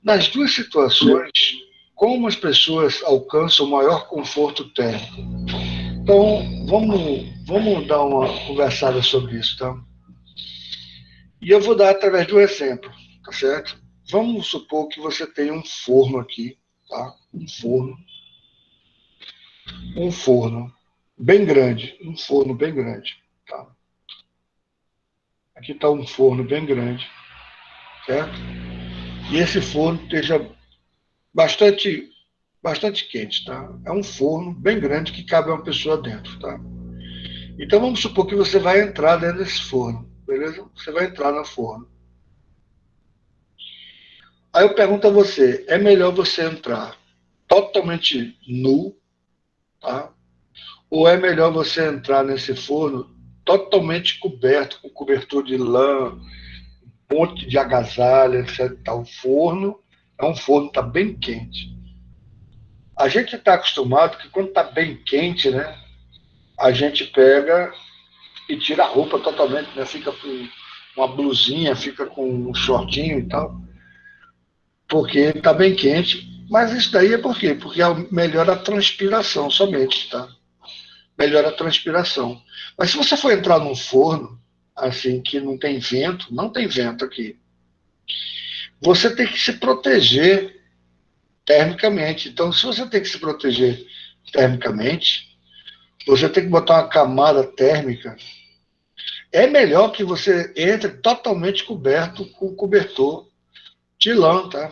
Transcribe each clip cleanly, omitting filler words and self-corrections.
Nas duas situações, como as pessoas alcançam o maior conforto térmico? Então, vamos dar uma conversada sobre isso, tá? E eu vou dar através do exemplo, tá certo? Vamos supor que você tem um forno aqui, tá? Um forno bem grande, um forno bem grande, tá? Aqui está um forno bem grande, certo? E esse forno esteja bastante, bastante quente, tá? É um forno bem grande que cabe uma pessoa dentro, tá? Então vamos supor que você vai entrar dentro desse forno, beleza? Você vai entrar no forno. Aí eu pergunto a você, é melhor você entrar totalmente nu, tá? Ou é melhor você entrar nesse forno totalmente coberto, com cobertor de lã, um monte de agasalho, etc. O forno é um forno que está bem quente. A gente está acostumado que quando está bem quente, né, a gente pega e tira a roupa totalmente, né, fica com uma blusinha, fica com um shortinho e tal, porque está bem quente. Mas isso daí é por quê? Porque melhora a transpiração somente, tá? Melhora a transpiração. Mas se você for entrar num forno, assim, que não tem vento, não tem vento aqui, você tem que se proteger termicamente. Então, se você tem que se proteger termicamente, você tem que botar uma camada térmica. É melhor que você entre totalmente coberto com cobertor de lã, tá?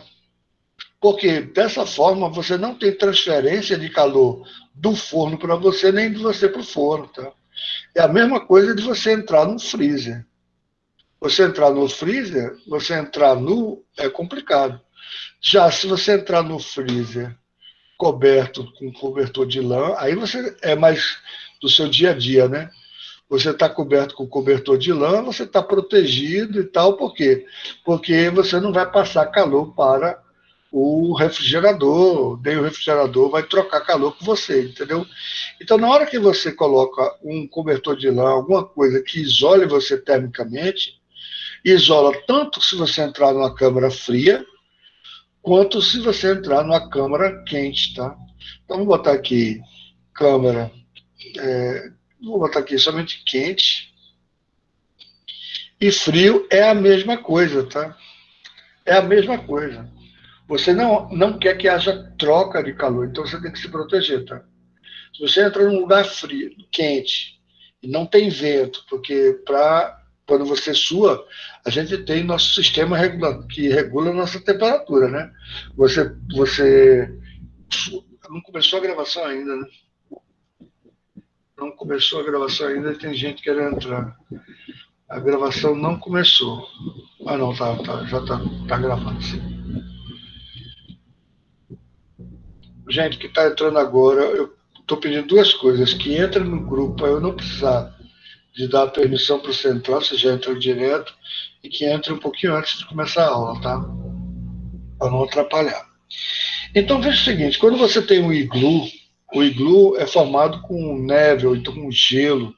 Porque dessa forma você não tem transferência de calor do forno para você, nem de você para o forno, tá? É a mesma coisa de você entrar no freezer. Você entrar no freezer, você entrar nu é complicado. Já se você entrar no freezer coberto com cobertor de lã, aí você é mais do seu dia a dia, né? Você está coberto com cobertor de lã, você está protegido e tal, por quê? Porque você não vai passar calor para o refrigerador, nem o refrigerador vai trocar calor com você, entendeu? Então, na hora que você coloca um cobertor de lã, alguma coisa que isole você termicamente, isola tanto se você entrar numa câmara fria, quanto se você entrar numa câmara quente, tá? Então, vou botar aqui câmara, vou botar aqui somente quente, e frio é a mesma coisa, tá? É a mesma coisa. Você não quer que haja troca de calor, então você tem que se proteger, tá? Se você entra num lugar frio, quente, e não tem vento, porque quando você sua, a gente tem nosso sistema que regula a nossa temperatura, né? Você não começou a gravação ainda, né? Não começou a gravação ainda e tem gente querendo entrar. A gravação não começou. Ah, não, já tá gravando, sim. Gente que está entrando agora, eu estou pedindo duas coisas: que entre no grupo para eu não precisar de dar permissão para o central, você já entra direto, e que entre um pouquinho antes de começar a aula, tá? Para não atrapalhar. Então veja o seguinte: quando você tem um iglu, o iglu é formado com neve ou então com gelo.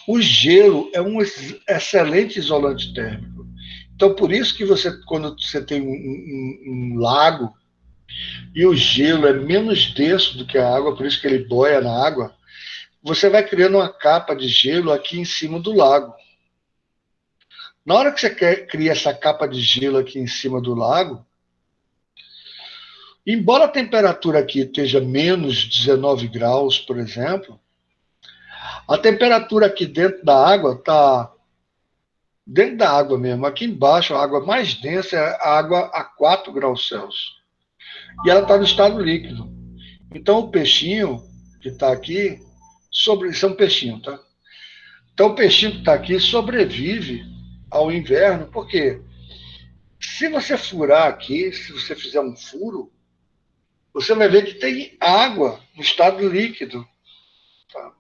O gelo é um excelente isolante térmico. Então, por isso que você, quando você tem um lago e o gelo é menos denso do que a água, por isso que ele boia na água, você vai criando uma capa de gelo aqui em cima do lago. Na hora que você cria essa capa de gelo aqui em cima do lago, embora a temperatura aqui esteja menos 19 graus, por exemplo, a temperatura aqui dentro da água está dentro da água mesmo. Aqui embaixo, a água mais densa é a água a 4 graus Celsius. E ela está no estado líquido. Então, o peixinho que está aqui, isso é um peixinho, tá? Então, o peixinho que está aqui sobrevive ao inverno, porque se você furar aqui, se você fizer um furo, você vai ver que tem água no estado líquido. Tá?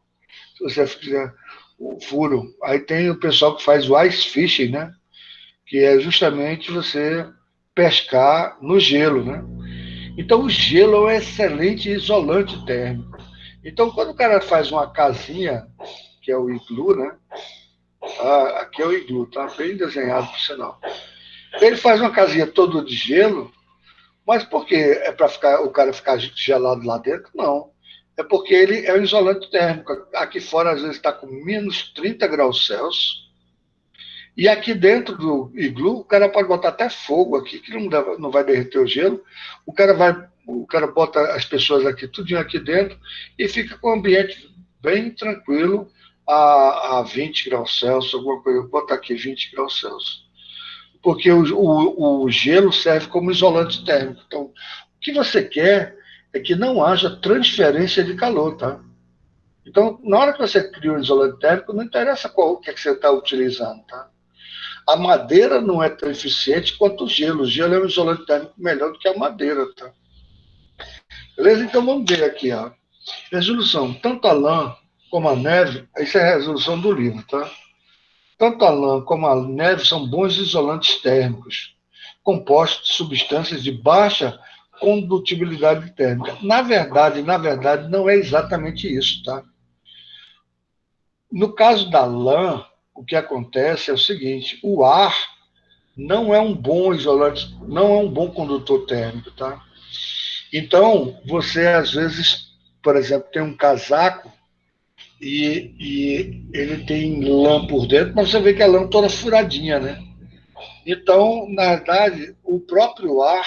Se você fizer o furo, aí tem o pessoal que faz o ice fishing, né? Que é justamente você pescar no gelo, né? Então, o gelo é um excelente isolante térmico. Então, quando o cara faz uma casinha, que é o iglu, né? Aqui é o iglu, tá bem desenhado, por sinal. Ele faz uma casinha toda de gelo, mas por quê? É para o cara ficar gelado lá dentro? Não. É porque ele é um isolante térmico. Aqui fora, às vezes, está com menos 30 graus Celsius. E aqui dentro do iglu, o cara pode botar até fogo aqui, que não vai derreter o gelo. O cara bota as pessoas aqui, tudinho aqui dentro, e fica com o ambiente bem tranquilo a 20 graus Celsius, alguma coisa. Vou botar aqui 20 graus Celsius. Porque o gelo serve como isolante térmico. Então, o que você quer é que não haja transferência de calor, tá? Então, na hora que você cria um isolante térmico, não interessa qual que, é que você está utilizando, tá? A madeira não é tão eficiente quanto o gelo. O gelo é um isolante térmico melhor do que a madeira, tá? Beleza? Então vamos ver aqui, ó. Resolução. Tanto a lã como a neve, isso é a resolução do livro, tá? Tanto a lã como a neve são bons isolantes térmicos, compostos de substâncias de baixa condutibilidade térmica. Na verdade, não é exatamente isso, tá? No caso da lã, o que acontece é o seguinte: o ar não é um bom isolante, não é um bom condutor térmico, tá? Então, você às vezes, por exemplo, tem um casaco e ele tem lã por dentro, mas você vê que a lã toda furadinha, né? Então, na verdade, o próprio ar,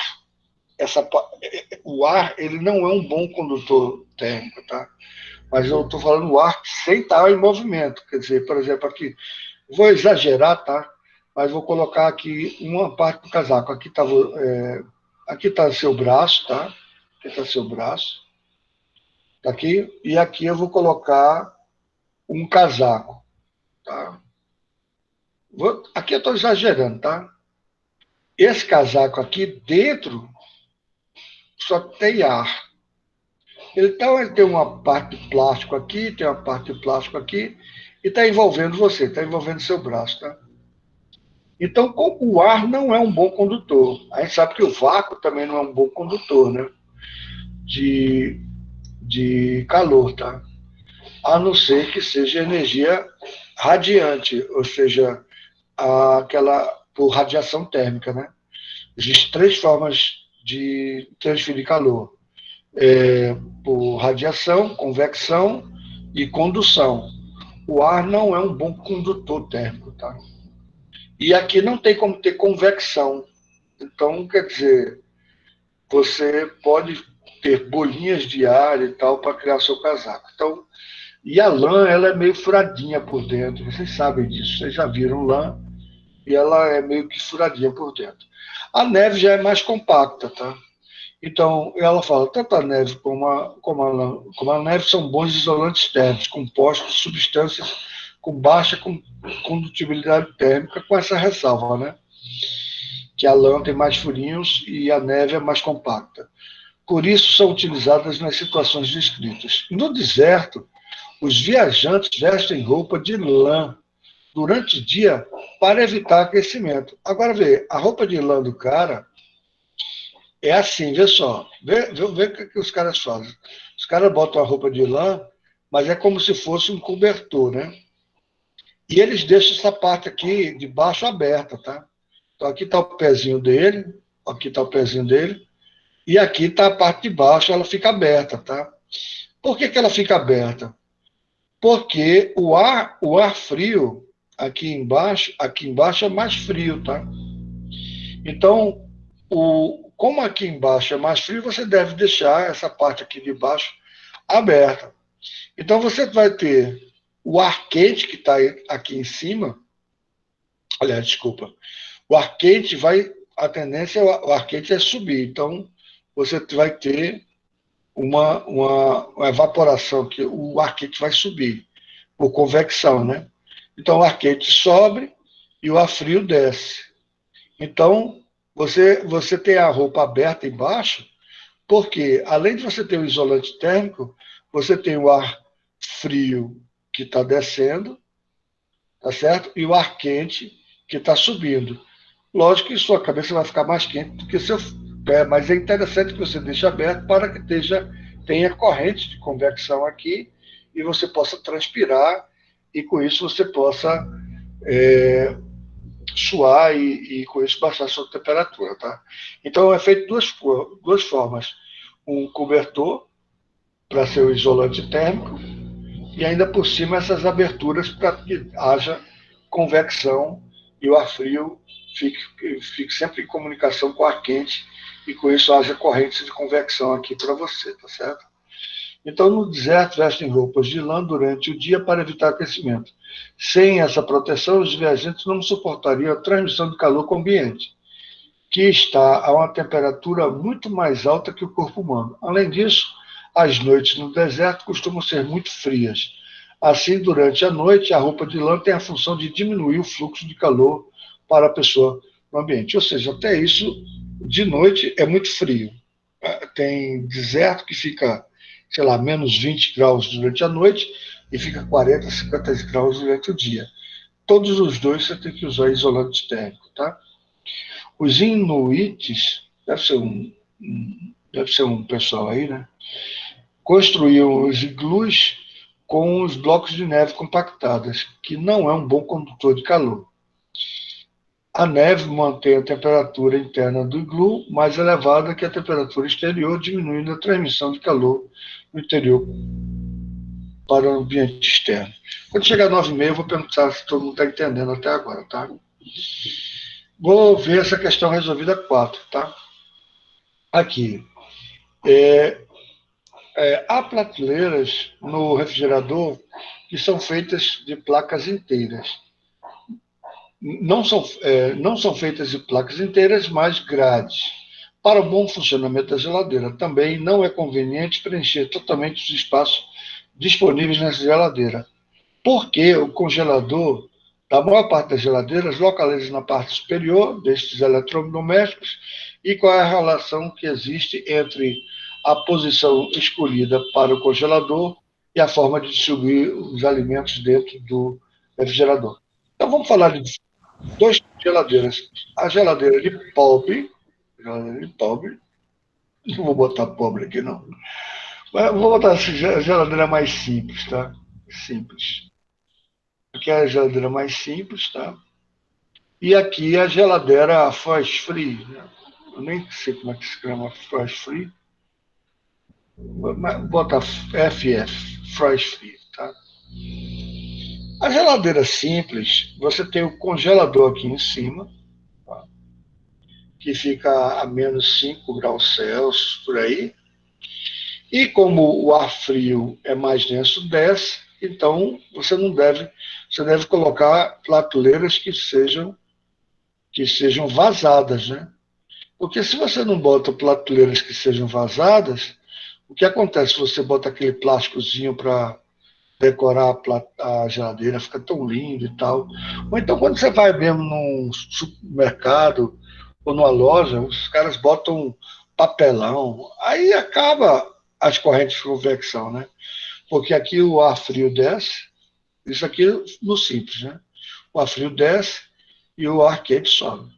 o ar, ele não é um bom condutor térmico, tá? Mas eu estou falando o ar sem estar em movimento. Quer dizer, por exemplo, aqui, vou exagerar, tá? Mas vou colocar aqui uma parte do casaco. Aqui tá seu braço, tá? Aqui está seu braço. Tá aqui. E aqui eu vou colocar um casaco, tá? Aqui eu estou exagerando, tá? Esse casaco aqui dentro só tem ar. Então ele tem uma parte de plástico aqui, tem uma parte de plástico aqui, e está envolvendo você, está envolvendo seu braço, tá? Então, o ar não é um bom condutor. A gente sabe que o vácuo também não é um bom condutor, né? De, de calor, tá? A não ser que seja energia radiante, ou seja, aquela por radiação térmica, né? Existem três formas de transferir calor: por radiação, convecção e condução. O ar não é um bom condutor térmico, tá? E aqui não tem como ter convecção. Então, quer dizer, você pode ter bolinhas de ar e tal para criar seu casaco. Então, e a lã, ela é meio furadinha por dentro. Vocês sabem disso. Vocês já viram lã e ela é meio que furadinha por dentro. A neve já é mais compacta, tá? Então, ela fala, tanto a neve como a neve são bons isolantes térmicos, compostos de substâncias com baixa condutibilidade térmica, com essa ressalva, né? Que a lã tem mais furinhos e a neve é mais compacta. Por isso, são utilizadas nas situações descritas. No deserto, os viajantes vestem roupa de lã durante o dia para evitar aquecimento. Agora, vê, a roupa de lã do cara é assim, vê só. Vê o que os caras fazem. Os caras botam a roupa de lã, mas é como se fosse um cobertor, né? E eles deixam essa parte aqui de baixo aberta, tá? Então aqui está o pezinho dele, aqui está o pezinho dele, e aqui está a parte de baixo, ela fica aberta, tá? Por que ela fica aberta? Porque o ar frio aqui embaixo é mais frio, tá? Então, como aqui embaixo é mais frio, você deve deixar essa parte aqui de baixo aberta. Então você vai ter o ar quente que está aqui em cima. Aliás, desculpa. O ar quente a tendência o ar quente é subir. Então você vai ter uma evaporação, que o ar quente vai subir, por convecção, né? Então o ar quente sobe e o ar frio desce. Então você tem a roupa aberta embaixo, porque além de você ter o isolante térmico, você tem o ar frio que está descendo, tá certo? E o ar quente que está subindo. Lógico que sua cabeça vai ficar mais quente do que seu pé, mas é interessante que você deixe aberto para que tenha corrente de convecção aqui e você possa transpirar e com isso você possa suar e com isso baixar a sua temperatura, tá? Então é feito duas formas. Um cobertor para ser o isolante térmico e ainda por cima essas aberturas para que haja convecção e o ar frio fique sempre em comunicação com o ar quente e com isso haja correntes de convecção aqui para você, tá certo? Então, no deserto, vestem roupas de lã durante o dia para evitar aquecimento. Sem essa proteção, os viajantes não suportariam a transmissão de calor com o ambiente, que está a uma temperatura muito mais alta que o corpo humano. Além disso, as noites no deserto costumam ser muito frias. Assim, durante a noite, a roupa de lã tem a função de diminuir o fluxo de calor para a pessoa no ambiente. Ou seja, até isso, de noite é muito frio. Tem deserto que fica, sei lá, menos 20 graus durante a noite e fica 40, 50 graus durante o dia. Todos os dois você tem que usar isolante térmico, tá? Os inuites, deve ser um pessoal aí, né? Construíam os iglus com os blocos de neve compactadas, que não é um bom condutor de calor. A neve mantém a temperatura interna do iglu mais elevada que a temperatura exterior, diminuindo a transmissão de calor no interior para o ambiente externo. Quando chegar às 9h30, eu vou perguntar se todo mundo está entendendo até agora, tá? Vou ver essa questão resolvida 4, tá? Aqui. Há prateleiras no refrigerador que são feitas de placas inteiras. Não são feitas de placas inteiras, mas grades. Para o bom funcionamento da geladeira, também não é conveniente preencher totalmente os espaços disponíveis nessa geladeira, porque o congelador da maior parte das geladeiras localiza na parte superior destes eletrodomésticos e qual é a relação que existe entre a posição escolhida para o congelador e a forma de distribuir os alimentos dentro do refrigerador. Então vamos falar de duas geladeiras. A geladeira de pobre, não vou botar pobre aqui não, mas vou botar a geladeira mais simples, tá? Simples. Aqui é a geladeira mais simples, tá? E aqui a geladeira frost free, né? Eu nem sei como é que se chama frost free. Bota FF, frost free, tá? A geladeira simples, você tem o congelador aqui em cima, tá? Que fica a menos 5 graus Celsius, por aí. E como o ar frio é mais denso, desce, então você deve colocar prateleiras que sejam vazadas, né? Porque se você não bota prateleiras que sejam vazadas, o que acontece? Você bota aquele plásticozinho para decorar a geladeira, fica tão lindo e tal. Ou então quando você vai mesmo num supermercado ou numa loja, os caras botam papelão, aí acaba as correntes de convecção, né? Porque aqui o ar frio desce, isso aqui no simples, né? O ar frio desce e o ar quente sobe.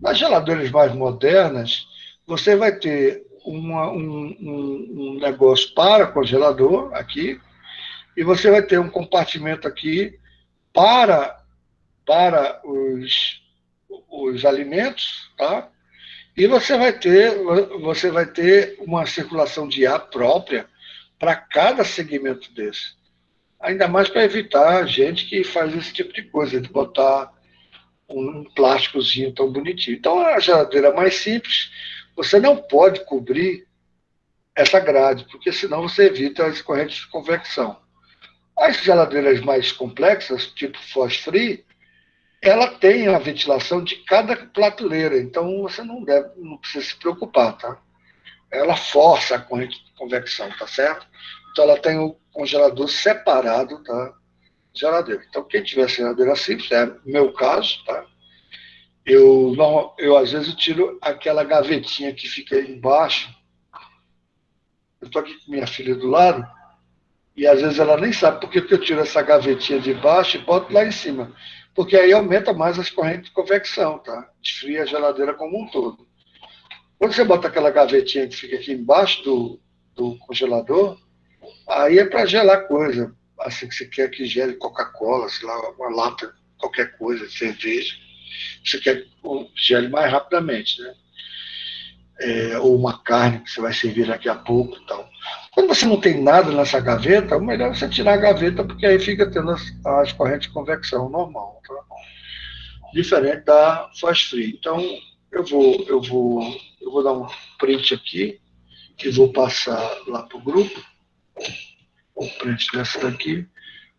Nas geladeiras mais modernas, você vai ter um negócio para congelador aqui, e você vai ter um compartimento aqui para, para os alimentos, tá? E você vai ter uma circulação de ar própria para cada segmento desse. Ainda mais para evitar gente que faz esse tipo de coisa, de botar um plásticozinho tão bonitinho. Então, a geladeira mais simples, você não pode cobrir essa grade, porque senão você evita as correntes de convecção. As geladeiras mais complexas, tipo frost free, ela tem a ventilação de cada prateleira, então você não precisa se preocupar, tá? Ela força a corrente de convecção, tá certo? Então ela tem o congelador separado da geladeira. Então quem tiver geladeira simples, é meu caso, tá? Eu às vezes tiro aquela gavetinha que fica embaixo. Eu estou aqui com minha filha do lado, e às vezes ela nem sabe por que eu tiro essa gavetinha de baixo e boto lá em cima. Porque aí aumenta mais as correntes de convecção, tá? Esfria a geladeira como um todo. Quando você bota aquela gavetinha que fica aqui embaixo do congelador, aí é para gelar coisa. Assim que você quer que gele Coca-Cola, sei lá, uma lata, qualquer coisa, cerveja. você quer que gele mais rapidamente, né? Ou uma carne que você vai servir daqui a pouco e tal. Quando você não tem nada nessa gaveta, o melhor é você tirar a gaveta, porque aí fica tendo as correntes de convecção normal, tá? Diferente da fast free. Então, eu vou dar um print aqui e vou passar lá para o grupo. O print dessa daqui.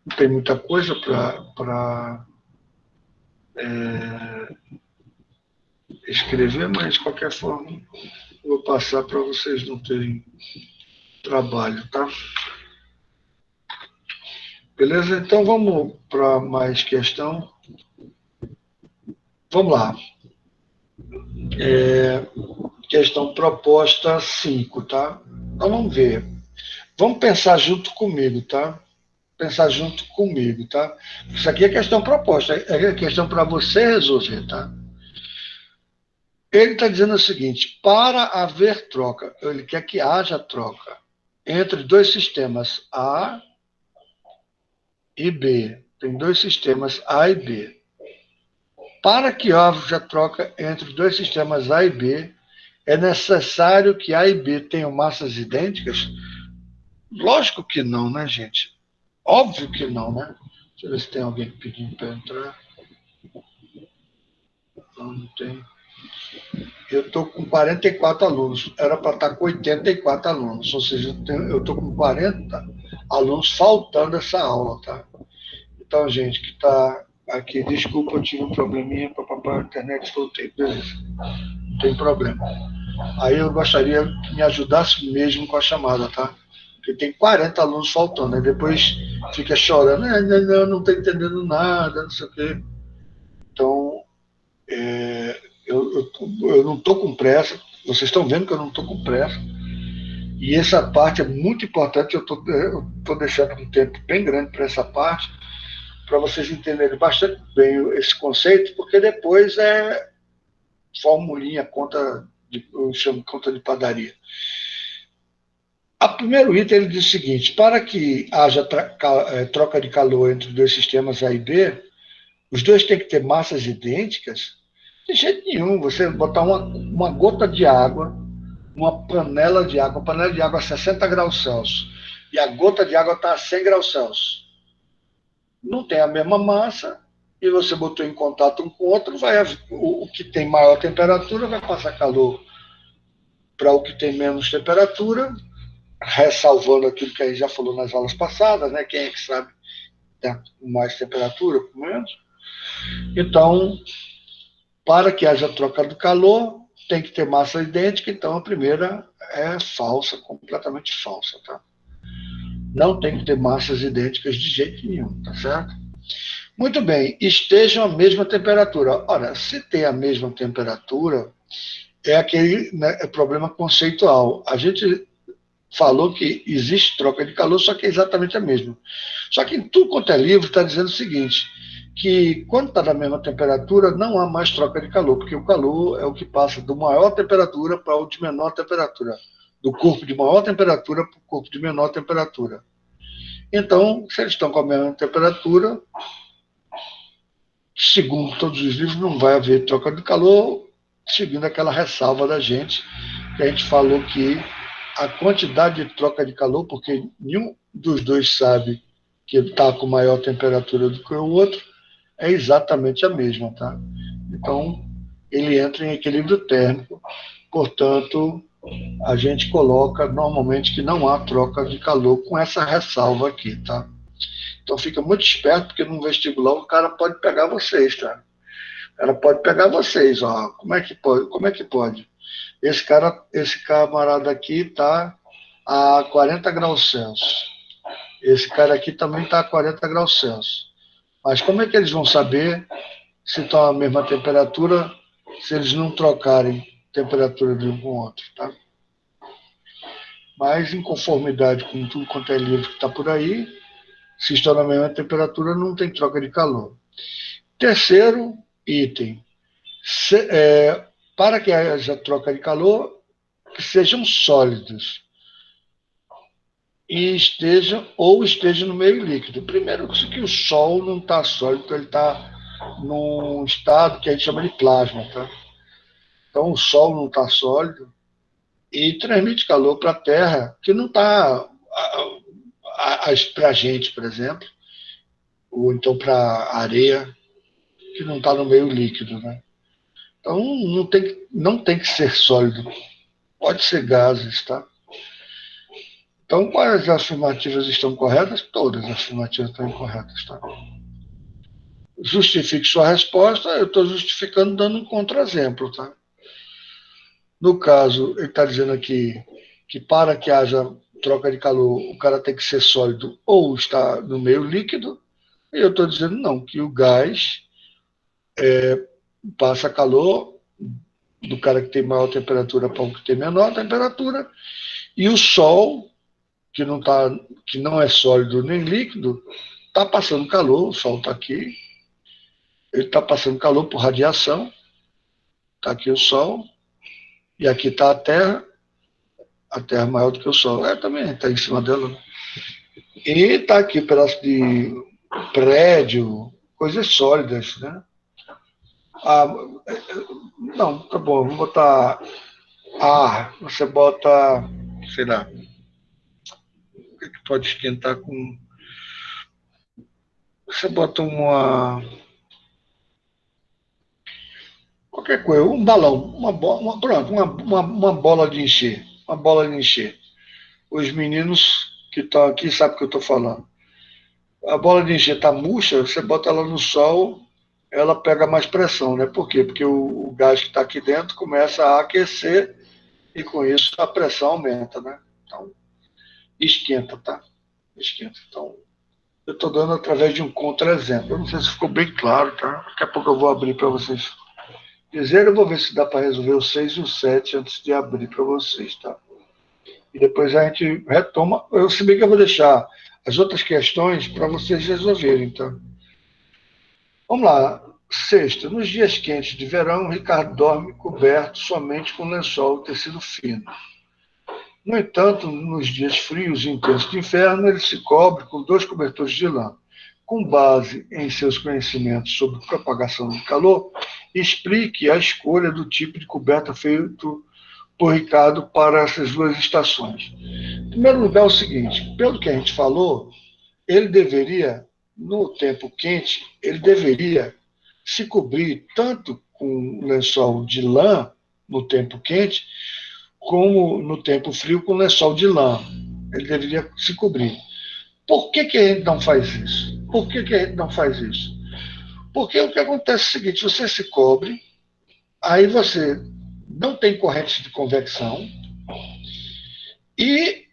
Não tem muita coisa para escrever, mas de qualquer forma eu vou passar para vocês não terem trabalho, tá? Beleza? Então vamos para mais questão. Vamos lá. Questão proposta 5, tá? Então vamos ver. Vamos pensar junto comigo, tá? Pensar junto comigo, tá? Isso aqui é questão proposta, é questão para você resolver, tá? Ele está dizendo o seguinte: para haver troca, ele quer que haja troca entre dois sistemas A e B. Tem dois sistemas A e B. Para que haja troca entre dois sistemas A e B, é necessário que A e B tenham massas idênticas? Lógico que não, né, gente? Óbvio que não, né? Deixa eu ver se tem alguém pedindo para entrar. Não tem. Eu estou com 44 alunos. Era para estar com 84 alunos. Ou seja, eu estou com 40 alunos faltando essa aula, tá? Então, gente, que está aqui, desculpa, eu tive um probleminha, a internet voltei, beleza. Não tem problema. Aí eu gostaria que me ajudasse mesmo com a chamada, tá? Porque tem 40 alunos faltando, aí depois fica chorando, não estou entendendo nada, não sei o quê. Então, eu não estou com pressa, vocês estão vendo que eu não estou com pressa, e essa parte é muito importante, eu estou deixando um tempo bem grande para essa parte, para vocês entenderem bastante bem esse conceito, porque depois é formulinha, eu chamo conta de padaria. O primeiro item ele diz o seguinte: para que haja troca de calor entre dois sistemas A e B, os dois têm que ter massas idênticas? De jeito nenhum. Você botar uma gota de água, uma panela de água a 60 graus Celsius, e a gota de água está a 100 graus Celsius. Não tem a mesma massa, e você botou em contato um com o outro, o que tem maior temperatura vai passar calor para o que tem menos temperatura, ressalvando aquilo que a gente já falou nas aulas passadas, né? Quem é que sabe tem mais temperatura, com menos. Então, para que haja troca de calor, tem que ter massa idêntica, então a primeira é falsa, completamente falsa, tá? Não tem que ter massas idênticas de jeito nenhum, tá certo? Muito bem, estejam a mesma temperatura. Ora, se tem a mesma temperatura, é aquele, né, problema conceitual. A gente falou que existe troca de calor, só que é exatamente a mesma. Só que em tudo quanto é livro está dizendo o seguinte, que quando está na mesma temperatura, não há mais troca de calor, porque o calor é o que passa do maior temperatura para o de menor temperatura, do corpo de maior temperatura para o corpo de menor temperatura. Então, se eles estão com a mesma temperatura, segundo todos os livros, não vai haver troca de calor, seguindo aquela ressalva da gente, que a gente falou que a quantidade de troca de calor, porque nenhum dos dois sabe que ele está com maior temperatura do que o outro, é exatamente a mesma, tá? Então, ele entra em equilíbrio térmico, portanto, a gente coloca normalmente que não há troca de calor com essa ressalva aqui, tá? Então, fica muito esperto, porque no vestibular o cara pode pegar vocês, tá? O cara pode pegar vocês, ó. Como é que pode? Como é que pode? Esse camarada aqui está a 40 graus Celsius. Esse cara aqui também está a 40 graus Celsius. Mas como é que eles vão saber se estão a mesma temperatura se eles não trocarem temperatura de um com o outro, tá? Mas em conformidade com tudo quanto é livro que está por aí, se estão na mesma temperatura, não tem troca de calor. Terceiro item. Para que haja troca de calor, que sejam sólidos e estejam no meio líquido. Primeiro que o Sol não está sólido, ele está num estado que a gente chama de plasma, tá? Então o Sol não está sólido e transmite calor para a Terra, que não está para a gente, por exemplo, ou então para a areia, que não está no meio líquido, né? Então não tem que ser sólido, pode ser gases, tá? Então, quais afirmativas estão corretas? Todas as afirmativas estão incorretas, tá? Justifique sua resposta, eu estou justificando dando um contra-exemplo, tá? No caso, ele está dizendo aqui que para que haja troca de calor, o cara tem que ser sólido ou está no meio líquido, e eu estou dizendo não, que o gás passa calor do cara que tem maior temperatura para o que tem menor temperatura, e o Sol, que não é sólido nem líquido, está passando calor, o Sol está aqui, ele está passando calor por radiação, está aqui o Sol, e aqui está a Terra maior do que o Sol. Também está em cima dela, né? E está aqui pedaço de prédio, coisas sólidas, né? Não, tá bom, vamos botar ar, você bota, sei lá, o que pode esquentar com. Você bota qualquer coisa, um balão, pronto, uma bola de encher. Uma bola de encher. Os meninos que estão aqui sabem o que eu estou falando. A bola de encher está murcha, você bota ela no sol, ela pega mais pressão, né? Por quê? Porque o gás que está aqui dentro começa a aquecer e com isso a pressão aumenta, né? Então, esquenta, tá? Esquenta. Então, eu estou dando através de um contra-exemplo. Eu não sei se ficou bem claro, tá? Daqui a pouco eu vou abrir para vocês dizerem. Eu vou ver se dá para resolver o 6 e o 7 antes de abrir para vocês, tá? E depois a gente retoma. Se bem que eu vou deixar as outras questões para vocês resolverem, tá? Vamos lá. Sexta. Nos dias quentes de verão, Ricardo dorme coberto somente com lençol e tecido fino. No entanto, nos dias frios e intensos de inverno, ele se cobre com 2 cobertores de lã. Com base em seus conhecimentos sobre propagação do calor, explique a escolha do tipo de coberta feito por Ricardo para essas 2 estações. Em primeiro lugar, é o seguinte: pelo que a gente falou, ele deveria, no tempo quente, ele deveria se cobrir tanto com lençol de lã no tempo quente, como no tempo frio com lençol de lã. Ele deveria se cobrir. Por que a gente não faz isso? Por que a gente não faz isso? Porque o que acontece é o seguinte: você se cobre, aí você não tem corrente de convecção, e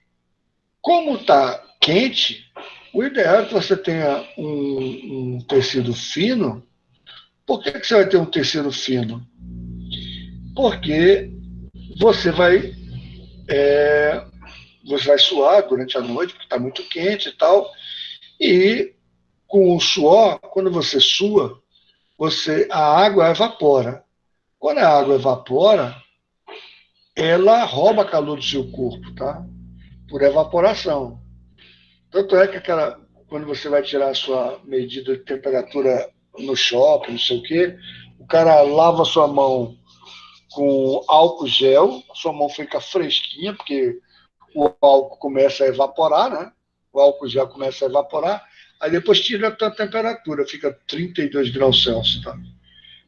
como está quente, o ideal é que você tenha um tecido fino. Por que você vai ter um tecido fino? Porque você vai suar durante a noite, porque está muito quente e tal, e com o suor, quando você sua, a água evapora. Quando a água evapora, ela rouba calor do seu corpo, tá? Por evaporação. Tanto é que quando você vai tirar a sua medida de temperatura no shopping, não sei o quê, o cara lava a sua mão com álcool gel, sua mão fica fresquinha, porque o álcool começa a evaporar, né? O álcool gel começa a evaporar, aí depois tira a tua temperatura, fica 32 graus Celsius, tá?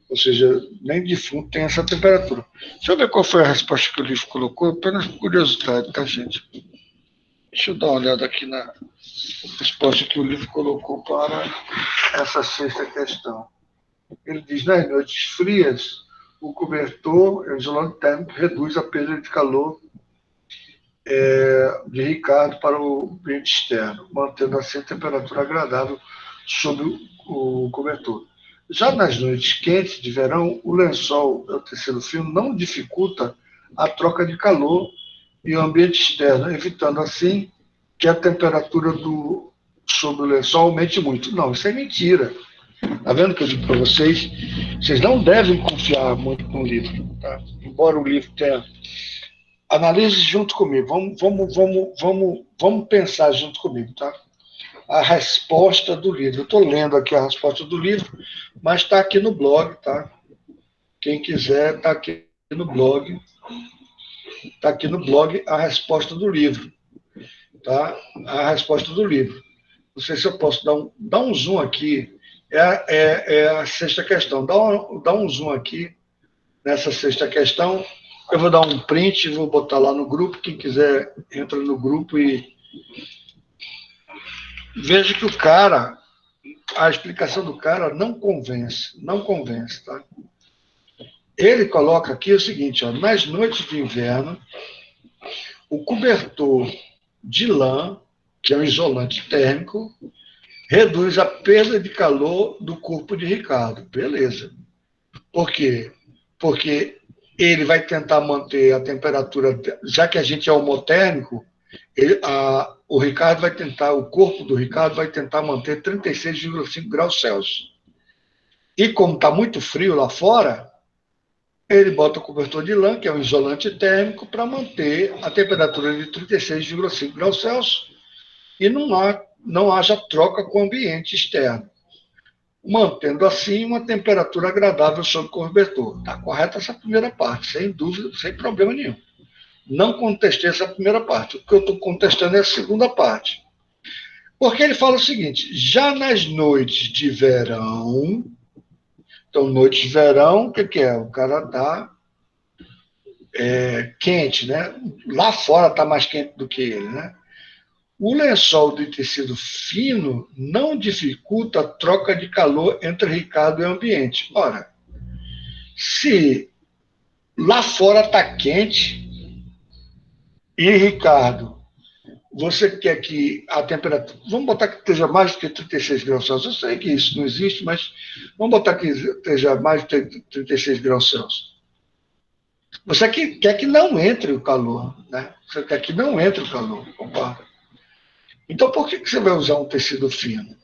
Ou seja, nem defunto tem essa temperatura. Deixa eu ver qual foi a resposta que o livro colocou, apenas por curiosidade, tá, gente? Deixa eu dar uma olhada aqui na resposta que o livro colocou para essa sexta questão. Ele diz: nas noites frias, o cobertor isolante térmico reduz a perda de calor de Ricardo para o ambiente externo, mantendo assim a temperatura agradável sob o cobertor. Já nas noites quentes de verão, o lençol, o tecido fino, não dificulta a troca de calor e o ambiente externo, evitando assim que a temperatura sob o lençol aumente muito. Não, isso é mentira. Está vendo o que eu digo para vocês? Vocês não devem confiar muito no livro, tá? Embora o livro tenha. Analise junto comigo. Vamos pensar junto comigo, tá? a resposta do livro. Eu estou lendo aqui a resposta do livro, mas está aqui no blog, tá? Quem quiser, está aqui no blog. Está aqui no blog a resposta do livro, tá? A resposta do livro. Não sei se eu posso dar um zoom aqui. É a sexta questão. Dá um zoom aqui nessa sexta questão. Eu vou dar um print, vou botar lá no grupo. Quem quiser, entra no grupo e veja que a explicação do cara não convence, tá? Ele coloca aqui o seguinte, ó, nas noites de inverno, o cobertor de lã, que é um isolante térmico, reduz a perda de calor do corpo de Ricardo. Beleza. Por quê? Porque ele vai tentar manter a temperatura, já que a gente é homotérmico, o corpo do Ricardo vai tentar manter 36,5 graus Celsius. E como está muito frio lá fora, ele bota o cobertor de lã, que é um isolante térmico, para manter a temperatura de 36,5 graus Celsius e não haja troca com o ambiente externo, mantendo assim uma temperatura agradável sob o cobertor. Está correta essa primeira parte, sem dúvida, sem problema nenhum. Não contestei essa primeira parte. O que eu estou contestando é a segunda parte. Porque ele fala o seguinte, já nas noites de verão, então noites de verão, o que é? O cara está quente, né? Lá fora está mais quente do que ele, né? O lençol de tecido fino não dificulta a troca de calor entre Ricardo e o ambiente. Ora, se lá fora está quente e, Ricardo, você quer que a temperatura... Vamos botar que esteja mais do que 36 graus Celsius. Eu sei que isso não existe, mas vamos botar que esteja mais de 36 graus Celsius. Você quer que não entre o calor, né? Você quer que não entre o calor, concorda? Então, por que você vai usar um tecido fino?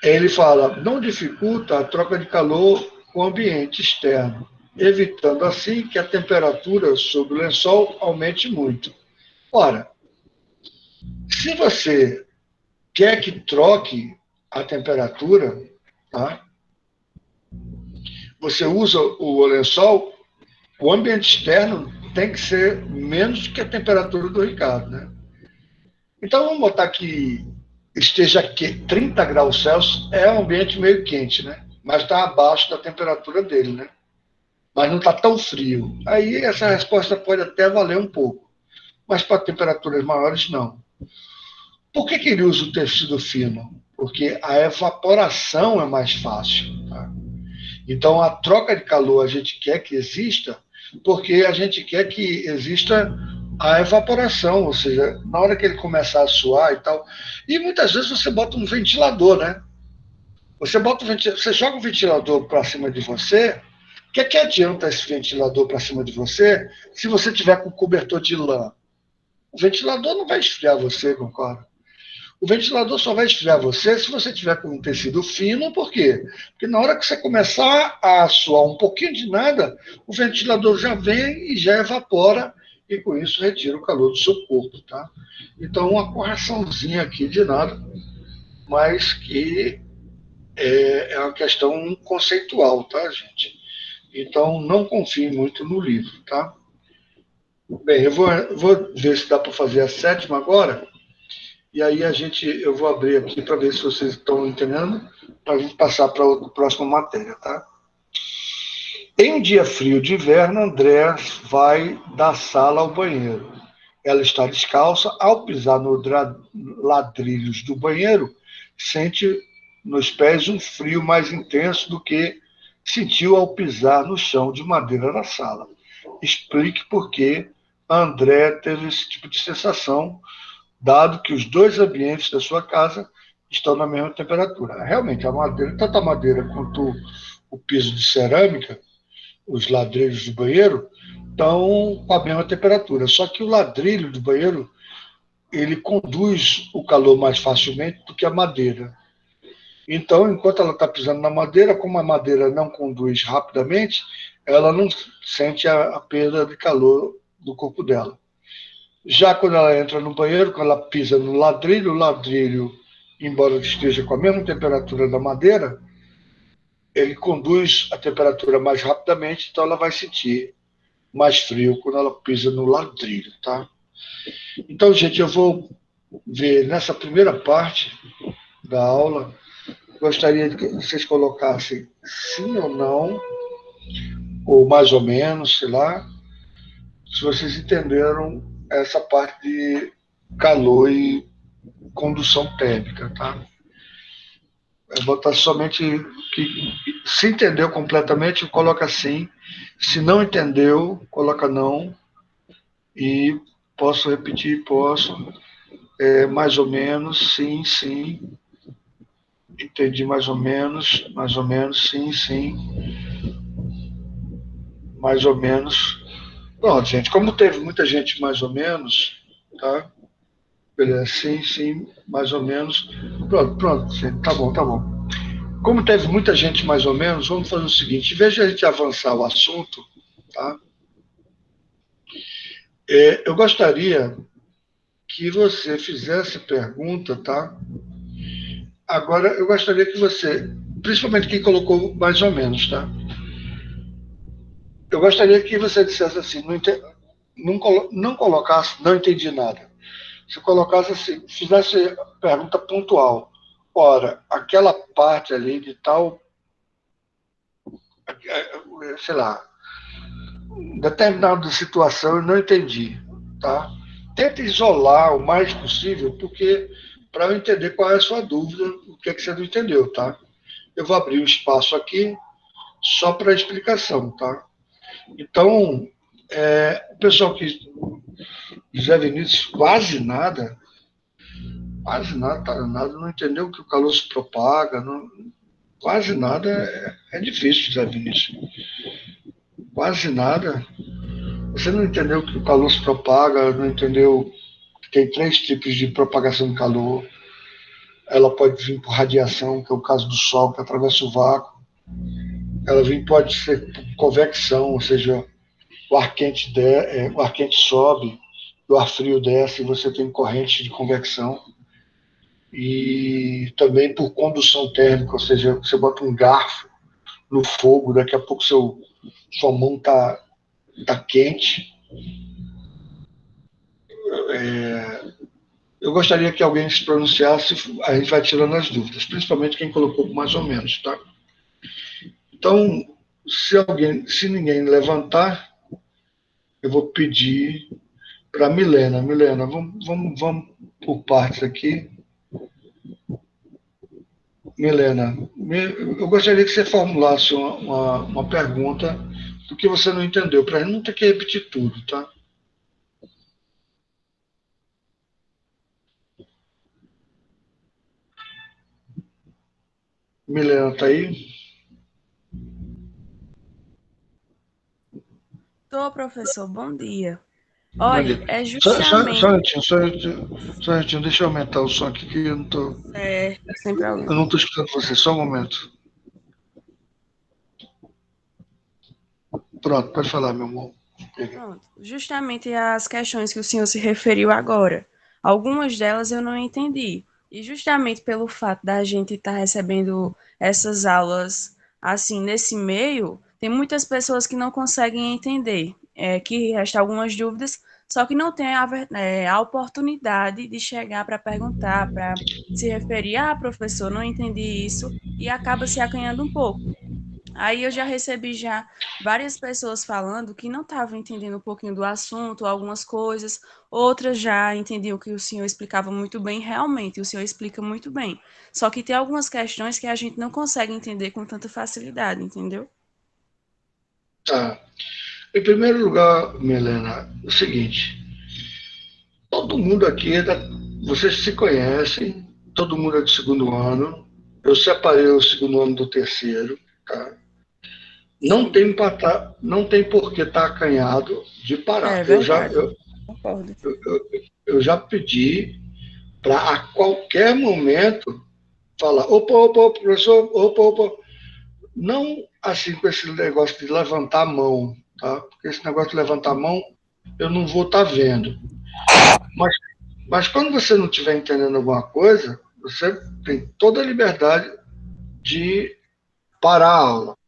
Ele fala, não dificulta a troca de calor com o ambiente externo, evitando assim que a temperatura sob o lençol aumente muito. Ora, se você quer que troque a temperatura, tá? Você usa o lençol, o ambiente externo tem que ser menos do que a temperatura do Ricardo, né? Então, vamos botar que esteja aqui 30 graus Celsius, é um ambiente meio quente, né? Mas está abaixo da temperatura dele, né? Mas não está tão frio. Aí essa resposta pode até valer um pouco, mas para temperaturas maiores, não. Por que ele usa o tecido fino? Porque a evaporação é mais fácil, tá? Então, a troca de calor a gente quer que exista, porque a gente quer que exista a evaporação, ou seja, na hora que ele começar a suar e tal. E muitas vezes você bota um ventilador, né? Você joga o ventilador para cima de você. O que adianta esse ventilador para cima de você se você tiver com cobertor de lã? O ventilador não vai esfriar você, concorda? O ventilador só vai esfriar você se você tiver com um tecido fino, por quê? Porque na hora que você começar a suar um pouquinho de nada, o ventilador já vem e já evapora, e com isso retira o calor do seu corpo, tá? Então, uma correçãozinha aqui de nada, mas que é uma questão conceitual, tá, gente? Então, não confie muito no livro, tá? Bem, eu vou ver se dá para fazer a sétima agora. E aí eu vou abrir aqui para ver se vocês estão entendendo, para a gente passar para a próxima matéria, tá? Em um dia frio de inverno, André vai da sala ao banheiro. Ela está descalça. Ao pisar nos ladrilhos do banheiro, sente nos pés um frio mais intenso do que sentiu ao pisar no chão de madeira da sala. Explique por que André teve esse tipo de sensação, dado que os dois ambientes da sua casa estão na mesma temperatura. Realmente, a madeira, tanto a madeira quanto o piso de cerâmica, os ladrilhos do banheiro, estão com a mesma temperatura. Só que o ladrilho do banheiro, ele conduz o calor mais facilmente do que a madeira. Então, enquanto ela está pisando na madeira, como a madeira não conduz rapidamente, ela não sente a perda de calor do corpo dela. Já quando ela entra no banheiro, quando ela pisa no ladrilho, o ladrilho embora esteja com a mesma temperatura da madeira, ele conduz a temperatura mais rapidamente, então ela vai sentir mais frio quando ela pisa no ladrilho, tá? Então, gente, eu vou ver nessa primeira parte da aula, gostaria que vocês colocassem sim ou não, ou mais ou menos, sei lá, se vocês entenderam essa parte de calor e condução térmica, tá? É botar somente que se entendeu completamente, coloca sim. Se não entendeu, coloca não. E posso repetir, posso. Mais ou menos, sim, sim. Entendi mais ou menos, sim, sim, mais ou menos. Pronto, gente, como teve muita gente mais ou menos, tá? Beleza, sim, sim, mais ou menos. Pronto, pronto, gente, tá bom, tá bom. Como teve muita gente mais ou menos, vamos fazer o seguinte, em vez de a gente avançar o assunto, tá? Eu gostaria que você fizesse pergunta, tá? Agora, eu gostaria que você, principalmente quem colocou mais ou menos, tá? Eu gostaria que você dissesse assim, não colocasse, não entendi nada. Se colocasse assim, fizesse pergunta pontual. Ora, aquela parte ali de tal, sei lá, determinada situação eu não entendi, tá? Tenta isolar o mais possível, porque para eu entender qual é a sua dúvida, o que é que você não entendeu, tá? Eu vou abrir um espaço aqui só para explicação, tá? Então, o pessoal que José Vinícius quase nada, tá, nada, não entendeu que o calor se propaga, não, quase nada é difícil, José Vinícius. Quase nada. Você não entendeu que o calor se propaga, não entendeu que tem três tipos de propagação de calor. Ela pode vir por radiação, que é o caso do Sol, que atravessa o vácuo. Pode ser por convecção, ou seja, o ar quente sobe, o ar frio desce, e você tem corrente de convecção. E também por condução térmica, ou seja, você bota um garfo no fogo, daqui a pouco sua mão tá quente. Eu gostaria que alguém se pronunciasse, a gente vai tirando as dúvidas, principalmente quem colocou mais ou menos, tá? Então, se ninguém levantar, eu vou pedir para Milena. Milena, vamos por partes aqui. Milena, eu gostaria que você formulasse uma pergunta do que você não entendeu, para não ter que repetir tudo, tá? Milena, tá aí? Tô, professor, bom dia. Bom Olha, dia. é Só um justamente. minutinho, só um minutinho, deixa eu aumentar o som aqui, que Sem eu problema. não tô escutando você, só um momento. Pronto, pode falar, meu amor. Pronto. Justamente as questões que o senhor se referiu agora. Algumas delas eu não entendi. E justamente pelo fato da gente estar recebendo essas aulas assim nesse meio, tem muitas pessoas que não conseguem entender, que restam algumas dúvidas, só que não tem a oportunidade de chegar para perguntar, para se referir, professor, não entendi isso, e acaba se acanhando um pouco. Aí eu já recebi já várias pessoas falando que não estavam entendendo um pouquinho do assunto, algumas coisas, outras já entendiam que o senhor explicava muito bem, realmente, o senhor explica muito bem. Só que tem algumas questões que a gente não consegue entender com tanta facilidade, entendeu? Tá. Em primeiro lugar, Milena, é o seguinte: todo mundo aqui vocês se conhecem, todo mundo é do segundo ano. Eu separei o segundo ano do terceiro, tá? Sim, Não tem por que estar acanhado de parar. é verdade. Concordo. Eu já pedi para a qualquer momento falar, opa, opa, professor, opa, opa. Não assim com esse negócio de levantar a mão, tá? Porque esse negócio de levantar a mão eu não vou estar vendo. Mas, mas quando você não estiver entendendo alguma coisa, Você tem toda a liberdade de parar a aula.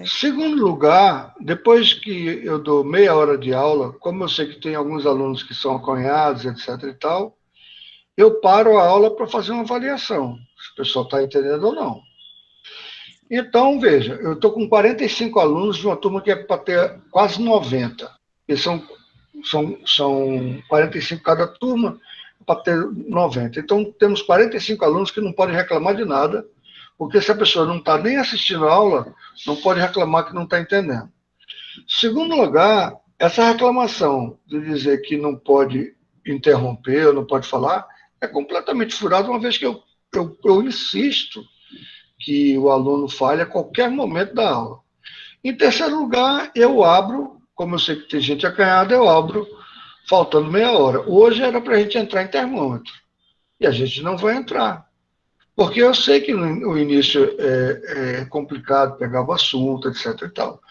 Segundo lugar, depois que eu dou meia hora de aula, como eu sei que tem alguns alunos que são acanhados, etc. e tal, eu paro a aula para fazer uma avaliação, se o pessoal está entendendo ou não. Então, veja, eu estou com 45 alunos de uma turma que é para ter quase 90. E são 45 cada turma, para ter 90. Então, temos 45 alunos que não podem reclamar de nada, porque se a pessoa não está nem assistindo a aula, não pode reclamar que não está entendendo. Segundo lugar, essa reclamação de dizer que não pode interromper, não pode falar, é completamente furada, uma vez que eu insisto que o aluno fale a qualquer momento da aula. Em terceiro lugar, eu abro, como eu sei que tem gente acanhada, eu abro faltando meia hora. Hoje era para a gente entrar em termômetro, e a gente não vai entrar. Porque eu sei que no início é complicado pegar o assunto, etc. e tal.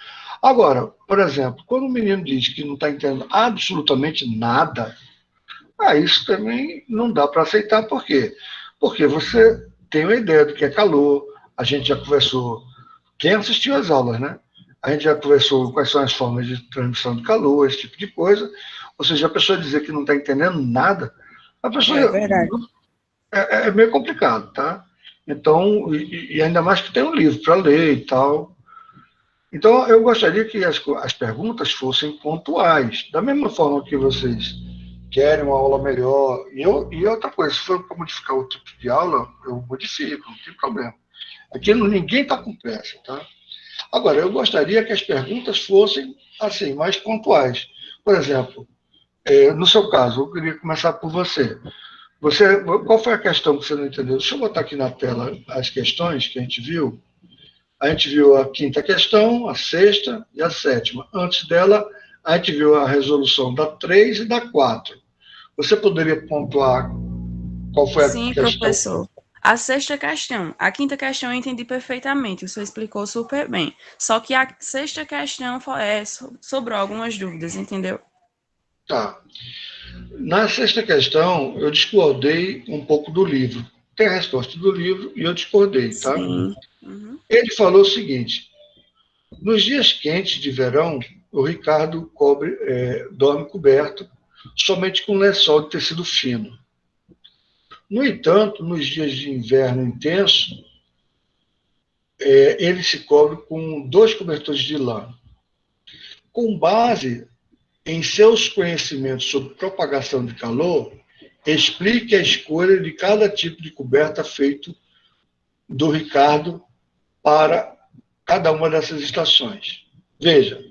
Agora, por exemplo, quando o menino diz que não está entendendo absolutamente nada, isso também não dá para aceitar. Por quê? Porque você tem uma ideia do que é calor, a gente já conversou, quem assistiu às aulas, né? A gente já conversou quais são as formas de transmissão de calor, esse tipo de coisa. Ou seja, a pessoa dizer que não está entendendo nada, a pessoa É verdade. é meio complicado, tá? Então, e ainda mais que tem um livro para ler e tal. Então, eu gostaria que as perguntas fossem pontuais. Da mesma forma que vocês querem uma aula melhor. E outra coisa, se for para modificar o tipo de aula, eu modifico, não tem problema. Aqui ninguém está com pressa, tá? Agora, eu gostaria que as perguntas fossem, assim, mais pontuais. Por exemplo, no seu caso, eu queria começar por você. Qual foi a questão que você não entendeu? Deixa eu botar aqui na tela as questões que a gente viu. A gente viu a quinta questão, a sexta e a sétima. Antes dela, a gente viu a resolução da 3 e da 4. Você poderia pontuar qual foi a Sim, questão? professor. A sexta questão. A quinta questão eu entendi perfeitamente, o senhor explicou super bem. Só que a sexta questão sobrou algumas dúvidas, entendeu? Tá. Na sexta questão, eu discordei um pouco do livro. Tem a resposta do livro e eu discordei, tá? Sim. Uhum. Ele falou o seguinte: nos dias quentes de verão, o Ricardo dorme coberto somente com lençol de tecido fino. No entanto, nos dias de inverno intenso, ele se cobre com 2 cobertores de lã. Com base em seus conhecimentos sobre propagação de calor, explique a escolha de cada tipo de coberta feito do Ricardo para cada uma dessas estações. Veja,